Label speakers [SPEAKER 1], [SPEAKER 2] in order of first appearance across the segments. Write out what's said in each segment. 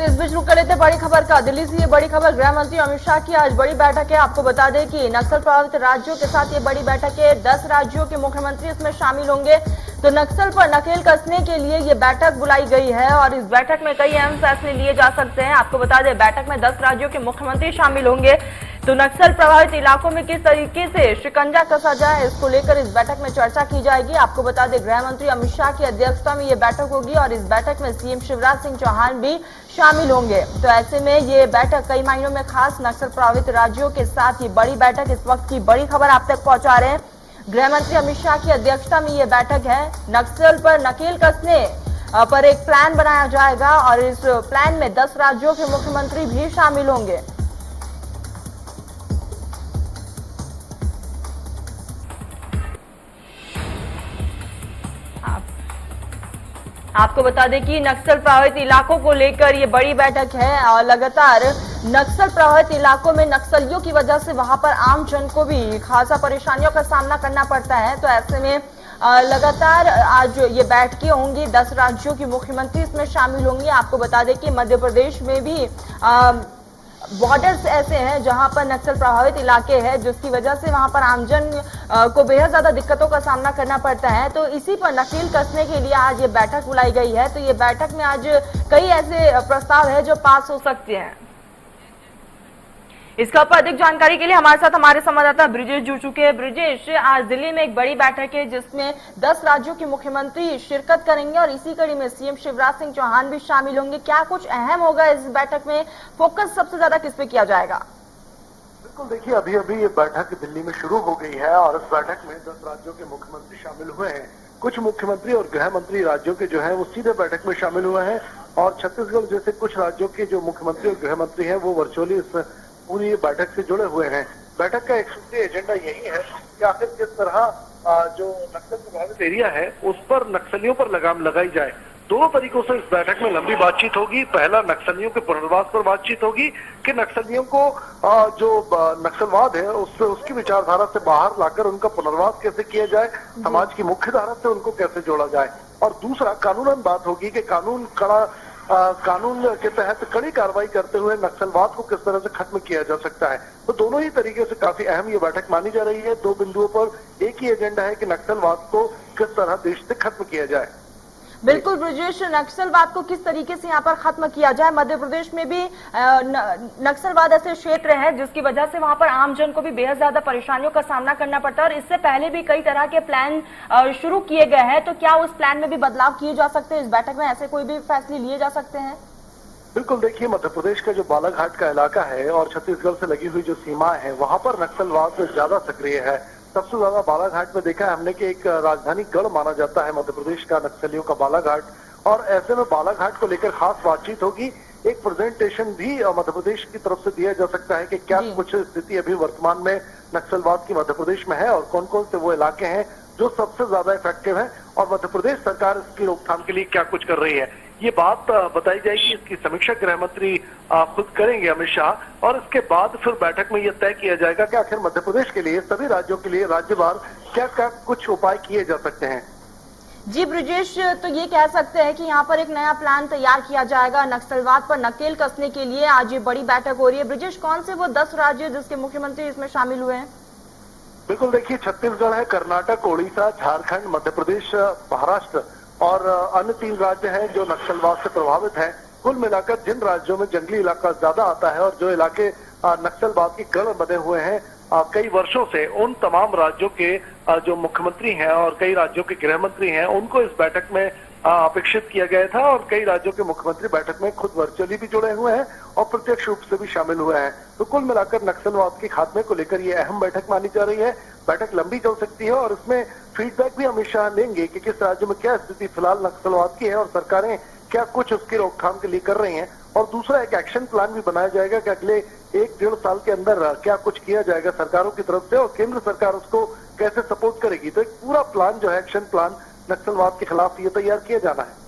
[SPEAKER 1] तो इस बीच रुक कर लेते बड़ी खबर का। दिल्ली से ये बड़ी खबर, गृह मंत्री अमित शाह की आज बड़ी बैठक है। आपको बता दें कि नक्सल प्रभावित राज्यों के साथ ये बड़ी बैठक है। 10 राज्यों के मुख्यमंत्री इसमें शामिल होंगे। तो नक्सल पर नकेल कसने के लिए ये बैठक बुलाई गई है और इस बैठक में कई अहम फैसले लिए जा सकते हैं। आपको बता दें, बैठक में 10 राज्यों के मुख्यमंत्री शामिल होंगे। तो नक्सल प्रभावित इलाकों में किस तरीके से शिकंजा कसा जाए, इसको लेकर इस बैठक में चर्चा की जाएगी। आपको बता दें, गृह मंत्री अमित शाह की अध्यक्षता में ये बैठक होगी और इस बैठक में सीएम शिवराज सिंह चौहान भी शामिल होंगे। तो ऐसे में ये बैठक कई मायनों में खास, नक्सल प्रभावित राज्यों के साथ ये बड़ी बैठक, इस वक्त की बड़ी खबर आप तक पहुंचा रहे हैं। गृह मंत्री अमित शाह की अध्यक्षता में ये बैठक है। नक्सल पर नकेल कसने पर एक प्लान बनाया जाएगा और इस प्लान में 10 राज्यों के मुख्यमंत्री भी शामिल होंगे। आपको बता दें कि नक्सल प्रभावित इलाकों को लेकर ये बड़ी बैठक है और लगातार नक्सल प्रभावित इलाकों में नक्सलियों की वजह से वहां पर आम जन को भी खासा परेशानियों का सामना करना पड़ता है। तो ऐसे में लगातार आज ये बैठकें होंगी। 10 राज्यों की मुख्यमंत्री इसमें शामिल होंगे। आपको बता दें कि मध्य प्रदेश में भी बॉर्डर्स ऐसे हैं जहां पर नक्सल प्रभावित इलाके हैं, जिसकी वजह से वहां पर आमजन को बेहद ज्यादा दिक्कतों का सामना करना पड़ता है। तो इसी पर नकेल कसने के लिए आज ये बैठक बुलाई गई है। तो ये बैठक में आज कई ऐसे प्रस्ताव है जो पास हो सकते हैं। इसका ऊपर अधिक जानकारी के लिए हमारे साथ हमारे संवाददाता ब्रिजेश जुड़ चुके हैं। ब्रिजेश, आज दिल्ली में एक बड़ी बैठक है जिसमें 10 राज्यों के मुख्यमंत्री शिरकत करेंगे और इसी कड़ी में सीएम शिवराज सिंह चौहान भी शामिल होंगे। क्या कुछ अहम होगा इस बैठक में? फोकस सबसे ज्यादा किस पे किया जाएगा?
[SPEAKER 2] बिल्कुल, देखिए अभी अभी ये बैठक दिल्ली में शुरू हो गई है और इस बैठक में 10 राज्यों के मुख्यमंत्री शामिल हुए हैं। कुछ मुख्यमंत्री और गृह मंत्री राज्यों के जो है वो सीधे बैठक में शामिल हुए हैं और छत्तीसगढ़ जैसे कुछ राज्यों के जो मुख्यमंत्री और गृह मंत्री हैं वो वर्चुअली इस पूरी बैठक से जुड़े हुए हैं। बैठक का एक सूत्रीय एजेंडा यही है कि आखिर किस तरह जो नक्सल प्रभावित एरिया है उस पर नक्सलियों पर लगाम लगाई जाए। दोनों तरीकों से इस बैठक में लंबी बातचीत होगी। पहला, नक्सलियों के पुनर्वास पर बातचीत होगी कि नक्सलियों को जो नक्सलवाद है उसकी विचारधारा से बाहर लाकर उनका पुनर्वास कैसे किया जाए, समाज की मुख्य धारा से उनको कैसे जोड़ा जाए। और दूसरा, कानूनन बात होगी कि कानून के तहत कड़ी कार्रवाई करते हुए नक्सलवाद को किस तरह से खत्म किया जा सकता है। तो दोनों ही तरीके से काफी अहम ये बैठक मानी जा रही है। 2 बिंदुओं पर एक ही एजेंडा है कि नक्सलवाद को किस तरह देश से खत्म किया जाए।
[SPEAKER 1] बिल्कुल ब्रिजेश, नक्सलवाद को किस तरीके से यहाँ पर खत्म किया जाए? मध्य प्रदेश में भी नक्सलवाद ऐसे क्षेत्र है जिसकी वजह से वहां पर आम जन को भी बेहद ज्यादा परेशानियों का सामना करना पड़ता है और इससे पहले भी कई तरह के प्लान शुरू किए गए हैं। तो क्या उस प्लान में भी बदलाव किए जा सकते हैं? इस बैठक में ऐसे कोई भी फैसले लिए जा सकते हैं?
[SPEAKER 2] बिल्कुल, देखिए मध्य प्रदेश का जो बालाघाट का इलाका है और छत्तीसगढ़ से लगी हुई जो सीमाएं हैं वहां पर नक्सलवाद ज्यादा सक्रिय है। सबसे ज्यादा बालाघाट में देखा है हमने कि एक राजधानी गढ़ माना जाता है मध्य प्रदेश का नक्सलियों का बालाघाट, और ऐसे में बालाघाट को लेकर खास बातचीत होगी। एक प्रेजेंटेशन भी मध्य प्रदेश की तरफ से दिया जा सकता है कि क्या कुछ स्थिति अभी वर्तमान में नक्सलवाद की मध्य प्रदेश में है और कौन कौन से वो इलाके हैं जो सबसे ज्यादा इफेक्टिव है और मध्य प्रदेश सरकार इसकी रोकथाम के लिए क्या कुछ कर रही है। ये बात बताई जाएगी, इसकी समीक्षा गृह मंत्री खुद करेंगे अमित शाह, और इसके बाद फिर बैठक में यह तय किया जाएगा कि आखिर मध्य प्रदेश के लिए, सभी राज्यों के लिए राज्यवार क्या क्या कुछ उपाय किए जा सकते हैं।
[SPEAKER 1] जी ब्रिजेश, तो ये कह सकते हैं कि यहाँ पर एक नया प्लान तैयार किया जाएगा नक्सलवाद पर नकेल कसने के लिए। आज ये बड़ी बैठक हो रही है। ब्रिजेश, कौन से वो 10 राज्य जिसके मुख्यमंत्री इसमें शामिल हुए हैं?
[SPEAKER 2] बिल्कुल, देखिए छत्तीसगढ़ है, कर्नाटक, उड़ीसा, झारखंड, मध्य प्रदेश, महाराष्ट्र और अन्य 3 राज्य हैं जो नक्सलवाद से प्रभावित हैं। कुल मिलाकर जिन राज्यों में जंगली इलाका ज्यादा आता है और जो इलाके नक्सलवाद की गढ़ बने हुए हैं कई वर्षों से, उन तमाम राज्यों के जो मुख्यमंत्री हैं और कई राज्यों के गृह मंत्री हैं उनको इस बैठक में अपेक्षित किया गया था और कई राज्यों के मुख्यमंत्री बैठक में खुद वर्चुअली भी जुड़े हुए हैं और प्रत्यक्ष रूप से भी शामिल हुए हैं। तो कुल मिलाकर नक्सलवाद के खात्मे को लेकर ये अहम बैठक मानी जा रही है। बैठक लंबी चल सकती है और इसमें फीडबैक भी अमित शाह लेंगे कि किस राज्य में क्या स्थिति फिलहाल नक्सलवाद की है और सरकारें क्या कुछ उसकी रोकथाम के लिए कर रही हैं। और दूसरा, एक एक्शन प्लान भी बनाया जाएगा कि अगले 1-1.5 साल के अंदर क्या कुछ किया जाएगा सरकारों की तरफ से और केंद्र सरकार उसको कैसे सपोर्ट करेगी। तो एक पूरा प्लान जो है, एक्शन प्लान नक्सलवाद के खिलाफ, ये तैयार किया जाना है।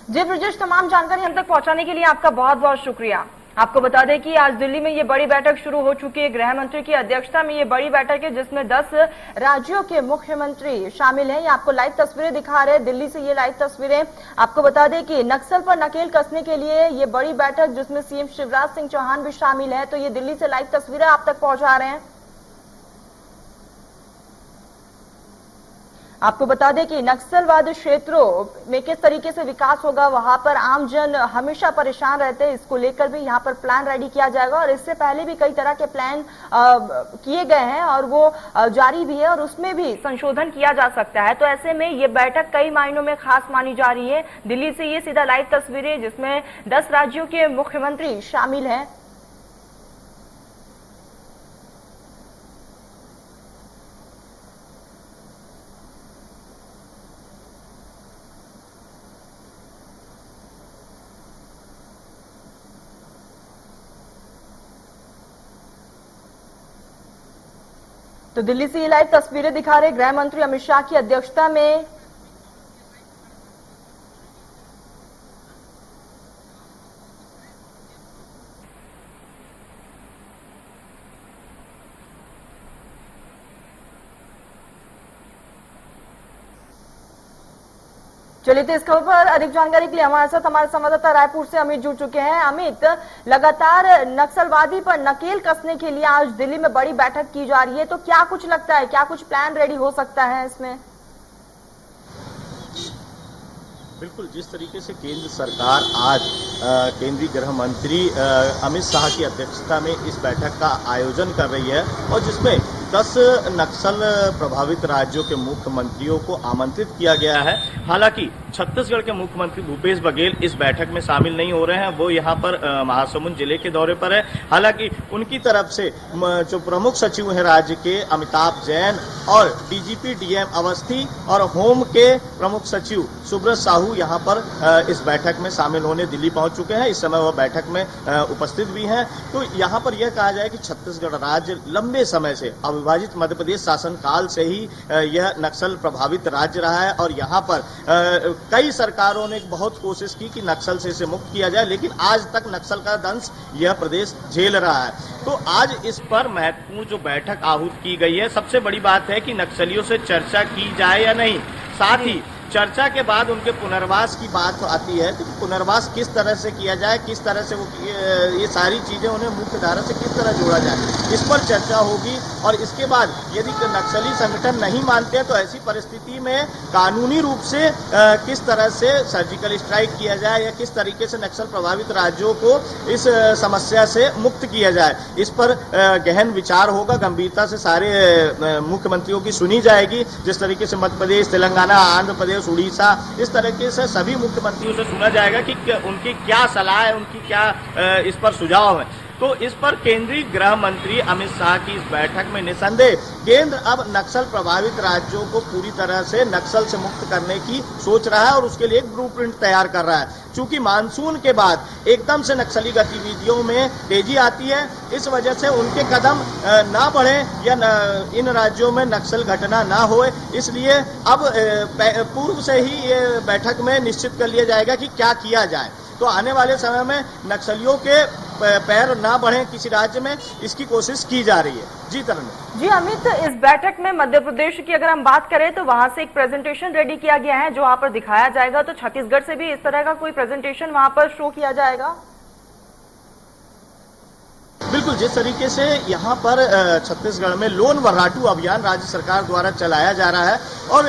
[SPEAKER 1] जी ब्रिजेश, तमाम जानकारी हम तक पहुंचाने के लिए आपका बहुत बहुत शुक्रिया। आपको बता दें कि आज दिल्ली में ये बड़ी बैठक शुरू हो चुकी है। गृह मंत्री की अध्यक्षता में ये बड़ी बैठक है जिसमें 10 राज्यों के मुख्यमंत्री शामिल हैं। ये आपको लाइव तस्वीरें दिखा रहे हैं, दिल्ली से ये लाइव तस्वीरें। आपको बता दें कि नक्सल पर नकेल कसने के लिए ये बड़ी बैठक जिसमें सीएम शिवराज सिंह चौहान भी शामिल है, तो ये दिल्ली से लाइव तस्वीरें आप तक पहुंचा रहे हैं। आपको बता दें कि नक्सलवाद क्षेत्रों में किस तरीके से विकास होगा, वहां पर आमजन हमेशा परेशान रहते हैं। इसको लेकर भी यहां पर प्लान रेडी किया जाएगा और इससे पहले भी कई तरह के प्लान किए गए हैं और वो जारी भी है और उसमें भी संशोधन किया जा सकता है। तो ऐसे में ये बैठक कई मायनों में खास मानी जा रही है। दिल्ली से ये सीधा लाइव तस्वीरें जिसमें 10 राज्यों के मुख्यमंत्री शामिल हैं। तो दिल्ली से ये लाइव तस्वीरें दिखा रहे गृह मंत्री अमित शाह की अध्यक्षता में चलिए, तो इस खबर पर अधिक जानकारी के लिए हमारे साथ हमारे संवाददाता रायपुर से अमित जुड़ चुके हैं। अमित, लगातार नक्सलवादी पर नकेल कसने के लिए आज दिल्ली में बड़ी बैठक की जा रही है, तो क्या कुछ लगता है, क्या कुछ प्लान रेडी हो सकता है इसमें?
[SPEAKER 3] बिल्कुल, जिस तरीके से केंद्र सरकार आज केंद्रीय गृह मंत्री अमित शाह की अध्यक्षता में इस बैठक का आयोजन कर रही है और जिसमें 10 नक्सल प्रभावित राज्यों के मुख्यमंत्रियों को आमंत्रित किया गया है। हालांकि छत्तीसगढ़ के मुख्यमंत्री भूपेश बघेल इस बैठक में शामिल नहीं हो रहे हैं, वो यहाँ पर महासमुंद जिले के दौरे पर है। हालांकि उनकी तरफ से जो प्रमुख सचिव हैं राज्य के अमिताभ जैन और डीजीपी डीएम अवस्थी और होम के प्रमुख सचिव सुब्रत साहू यहाँ पर इस बैठक में शामिल होने दिल्ली पहुंच चुके हैं। इस समय वह बैठक में उपस्थित भी हैं। तो यहाँ पर यह कहा जाए कि छत्तीसगढ़ राज्य लंबे समय से अविभाजित मध्य प्रदेश शासन काल से ही यह नक्सल प्रभावित राज्य रहा है और यहाँ पर कई सरकारों ने बहुत कोशिश की कि नक्सल से इसे मुक्त किया जाए, लेकिन आज तक नक्सल का दंश यह प्रदेश झेल रहा है। तो आज इस पर महत्वपूर्ण जो बैठक आहूत की गई है, सबसे बड़ी बात है कि नक्सलियों से चर्चा की जाए या नहीं, साथ ही चर्चा के बाद उनके पुनर्वास की बात आती है कि पुनर्वास किस तरह से किया जाए, किस तरह से वो ये सारी चीजें उन्हें मुख्य धारा से किस तरह जोड़ा जाए, इस पर चर्चा होगी। और इसके बाद यदि नक्सली संगठन नहीं मानते हैं तो ऐसी परिस्थिति में कानूनी रूप से किस तरह से सर्जिकल स्ट्राइक किया जाए या किस तरीके से नक्सल प्रभावित राज्यों को इस समस्या से मुक्त किया जाए, इस पर गहन विचार होगा। गंभीरता से सारे मुख्यमंत्रियों की सुनी जाएगी। जिस तरीके से मध्य प्रदेश, तेलंगाना, आंध्र प्रदेश, उड़ीसा, इस तरीके से सभी मुख्यमंत्रियों से सुना जाएगा कि उनकी क्या सलाह है, उनकी क्या इस पर सुझाव है। तो इस पर केंद्रीय गृह मंत्री अमित शाह की इस बैठक में निसंदेह केंद्र अब नक्सल प्रभावित राज्यों को पूरी तरह से नक्सल से मुक्त करने की सोच रहा है और उसके लिए एक ब्लूप्रिंट तैयार कर रहा है। चूंकि मानसून के बाद एकदम से नक्सली गतिविधियों में तेजी आती है, इस वजह से उनके कदम ना बढ़े या इन राज्यों में नक्सल घटना ना होए, इसलिए अब पूर्व से ही ये बैठक में निश्चित कर लिया जाएगा कि क्या किया जाए। तो आने वाले समय में नक्सलियों के पैर ना बढ़े किसी राज्य में, इसकी कोशिश की जा रही है। जी तरन
[SPEAKER 1] जी अमित, इस बैठक में मध्य प्रदेश की अगर हम बात करें तो वहां से एक प्रेजेंटेशन रेडी किया गया है जो वहां पर दिखाया जाएगा। तो छत्तीसगढ़ से भी इस तरह का कोई प्रेजेंटेशन वहां पर शो किया जाएगा?
[SPEAKER 3] बिल्कुल, जिस तरीके से यहाँ पर छत्तीसगढ़ में लोन वर्राटू अभियान राज्य सरकार द्वारा चलाया जा रहा है और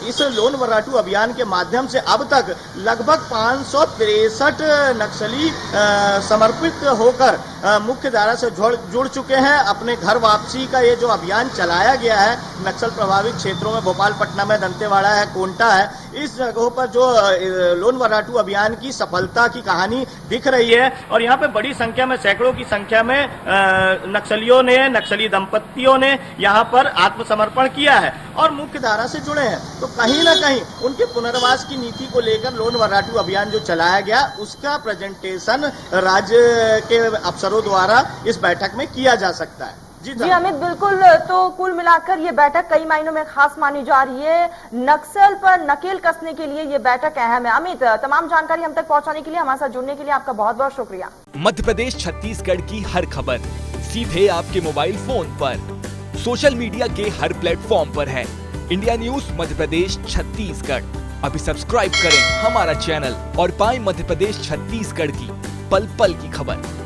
[SPEAKER 3] इस लोन वर्राटू अभियान के माध्यम से अब तक लगभग 563 नक्सली समर्पित होकर मुख्य धारा से जुड़ चुके हैं। अपने घर वापसी का ये जो अभियान चलाया गया है नक्सल प्रभावित क्षेत्रों में, भोपालपट्टनम में, दंतेवाड़ा है, कोंटा है, इस जगहों पर जो लोन वर्राटू अभियान की सफलता की कहानी दिख रही है। और यहाँ पे बड़ी संख्या में, सैकड़ों की संख्या में नक्सलियों ने, नक्सली दंपतियों ने यहाँ पर आत्मसमर्पण किया है और मुख्य धारा से जुड़े हैं। तो कहीं ना कहीं उनके पुनर्वास की नीति को लेकर लोन वर्राटू अभियान जो चलाया गया उसका प्रेजेंटेशन राज्य के अफसरों द्वारा इस बैठक में किया जा सकता है।
[SPEAKER 1] जी अमित, बिल्कुल। तो कुल मिलाकर ये बैठक कई मायनों में खास मानी जा रही है। नक्सल पर नकेल कसने के लिए ये बैठक अहम है। अमित, तमाम जानकारी हम तक पहुंचाने के लिए, हमारे साथ जुड़ने के लिए आपका बहुत बहुत शुक्रिया।
[SPEAKER 4] मध्य प्रदेश छत्तीसगढ़ की हर खबर सीधे आपके मोबाइल फोन पर, सोशल मीडिया के हर प्लेटफॉर्म पर है। इंडिया न्यूज मध्य प्रदेश छत्तीसगढ़, अभी सब्सक्राइब करें हमारा चैनल और पाएं मध्य प्रदेश छत्तीसगढ़ की पल पल की खबर।